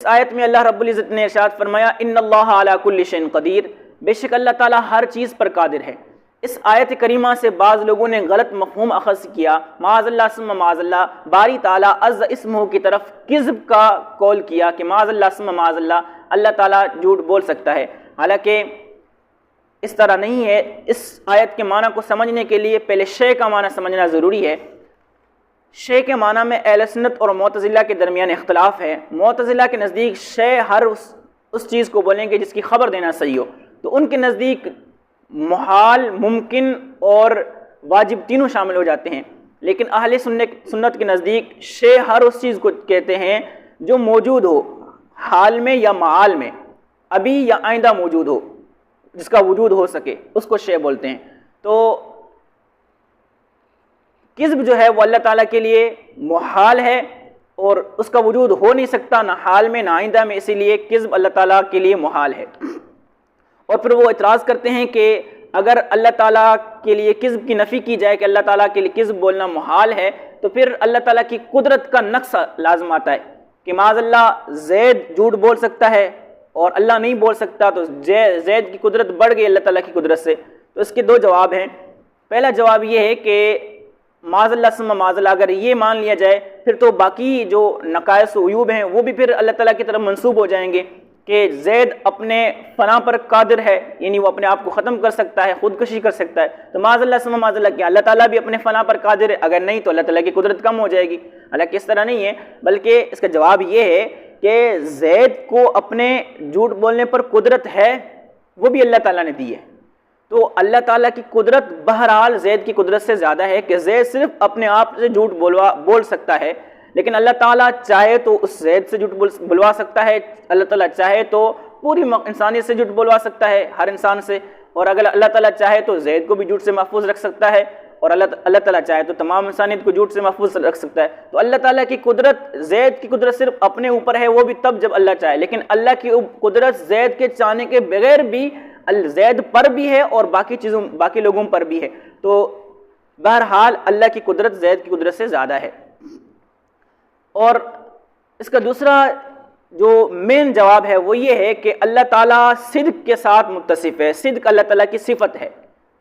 آیت میں اللہ رب العزت نے ارشاد فرمایا ان اللہ علی کل شیء قدیر، بے شک اللہ تعالیٰ ہر چیز پر قادر ہے۔ اس آیت کریمہ سے بعض لوگوں نے غلط مفہوم اخذ کیا، معاذ اللہ ثم معاذ اللہ، باری تعالیٰ عز اسمہ کی طرف کذب کا قول کیا کہ معاذ اللہ ثم معاذ اللہ، اللہ تعالیٰ جھوٹ بول سکتا ہے۔ حالانکہ اس طرح نہیں ہے۔ اس آیت کے معنی کو سمجھنے کے لیے پہلے شے کا معنی سمجھنا ضروری ہے۔ شے کے معنی میں اہل سنت اور معتزلہ کے درمیان اختلاف ہے۔ معتزلہ کے نزدیک شے ہر اس چیز کو بولیں گے جس کی خبر دینا صحیح ہو، تو ان کے نزدیک محال، ممکن اور واجب تینوں شامل ہو جاتے ہیں۔ لیکن اہل سنت کے نزدیک شے ہر اس چیز کو کہتے ہیں جو موجود ہو، حال میں یا معال میں، ابھی یا آئندہ موجود ہو، جس کا وجود ہو سکے، اس کو شے بولتے ہیں۔ تو کذب جو ہے وہ اللہ تعالیٰ کے لیے محال ہے اور اس کا وجود ہو نہیں سکتا، نہ حال میں نہ آئندہ میں، اسی لیے کذب اللہ تعالیٰ کے لیے محال ہے۔ اور پھر وہ اعتراض کرتے ہیں کہ اگر اللہ تعالیٰ کے لیے کذب کی نفی کی جائے کہ اللہ تعالیٰ کے لیے کذب بولنا محال ہے، تو پھر اللہ تعالیٰ کی قدرت کا نقص لازم آتا ہے کہ معاذ اللہ زید جھوٹ بول سکتا ہے اور اللہ نہیں بول سکتا، تو زید کی قدرت بڑھ گئی اللہ تعالیٰ کی قدرت سے۔ تو اس کے دو جواب ہیں۔ پہلا جواب یہ ہے کہ معاذ اللہ ثم معاذ اللہ، اگر یہ مان لیا جائے پھر تو باقی جو نقائص و عیوب ہیں وہ بھی پھر اللہ تعالیٰ کی طرف منسوب ہو جائیں گے کہ زید اپنے فنا پر قادر ہے، یعنی وہ اپنے آپ کو ختم کر سکتا ہے، خودکشی کر سکتا ہے، تو معاذ اللہ ثم معاذ اللہ، کیا اللہ تعالیٰ بھی اپنے فنا پر قادر ہے؟ اگر نہیں تو اللہ تعالیٰ کی قدرت کم ہو جائے گی۔ حالانکہ اس طرح نہیں ہے، بلکہ اس کا جواب یہ ہے کہ زید کو اپنے جھوٹ بولنے پر قدرت ہے، وہ بھی اللہ تعالیٰ نے دی ہے۔ تو اللہ تعالیٰ کی قدرت بہرحال زید کی قدرت سے زیادہ ہے کہ زید صرف اپنے آپ سے جھوٹ بول سکتا ہے، لیکن اللہ تعالیٰ چاہے تو اس زید سے جھوٹ بلوا سکتا ہے، اللہ تعالیٰ چاہے تو پوری انسانیت سے جھوٹ بلوا سکتا ہے، ہر انسان سے، اور اگر اللہ تعالیٰ چاہے تو زید کو بھی جھوٹ سے محفوظ رکھ سکتا ہے، اور اللہ تعالیٰ چاہے تو تمام انسانیت کو جھوٹ سے محفوظ رکھ سکتا ہے۔ تو اللہ تعالیٰ کی قدرت، زید کی قدرت صرف اپنے اوپر ہے، وہ بھی تب جب اللہ چاہے، لیکن اللہ کی قدرت زید کے چاہنے کے بغیر بھی زید پر بھی ہے اور باقی لوگوں پر بھی ہے۔ تو بہرحال اللہ کی قدرت زید کی قدرت سے زیادہ ہے۔ اور اس کا دوسرا جو مین جواب ہے وہ یہ ہے کہ اللہ تعالیٰ صدق کے ساتھ متصف ہے، صدق اللہ تعالیٰ کی صفت ہے۔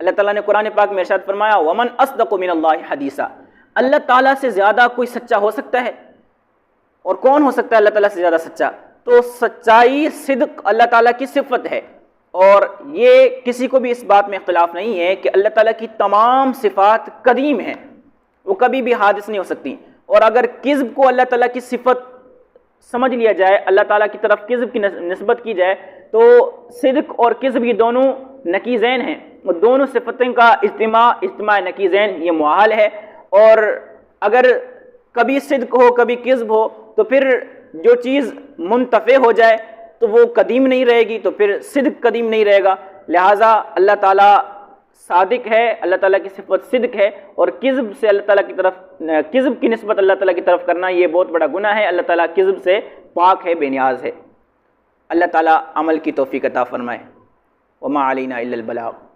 اللہ تعالیٰ نے قرآن پاک میں ارشاد فرمایا وَمَنْ أَصْدَقُ مِنَ اللَّهِ حَدِيثًا، اللہ تعالیٰ سے زیادہ کوئی سچا ہو سکتا ہے؟ اور کون ہو سکتا ہے اللہ تعالیٰ سے زیادہ سچا؟ تو سچائی، صدق اللہ تعالیٰ کی صفت ہے، اور یہ کسی کو بھی اس بات میں اختلاف نہیں ہے کہ اللہ تعالیٰ کی تمام صفات قدیم ہیں، وہ کبھی بھی حادث نہیں ہو سکتی۔ اور اگر کذب کو اللہ تعالیٰ کی صفت سمجھ لیا جائے، اللہ تعالیٰ کی طرف کذب کی نسبت کی جائے، تو صدق اور کذب یہ دونوں نقیضین ہیں، اور دونوں صفتیں کا اجتماع نقیضین یہ محال ہے۔ اور اگر کبھی صدق ہو کبھی کذب ہو تو پھر جو چیز منتفع ہو جائے تو وہ قدیم نہیں رہے گی، تو پھر صدق قدیم نہیں رہے گا۔ لہٰذا اللہ تعالیٰ صادق ہے، اللہ تعالیٰ کی صفت صدق ہے، اور کذب سے اللہ تعالیٰ کی طرف، کذب کی نسبت اللہ تعالیٰ کی طرف کرنا یہ بہت بڑا گناہ ہے۔ اللہ تعالیٰ کذب سے پاک ہے، بے نیاز ہے۔ اللہ تعالیٰ عمل کی توفیق عطا فرمائے۔ وما علینا الا البلاغ۔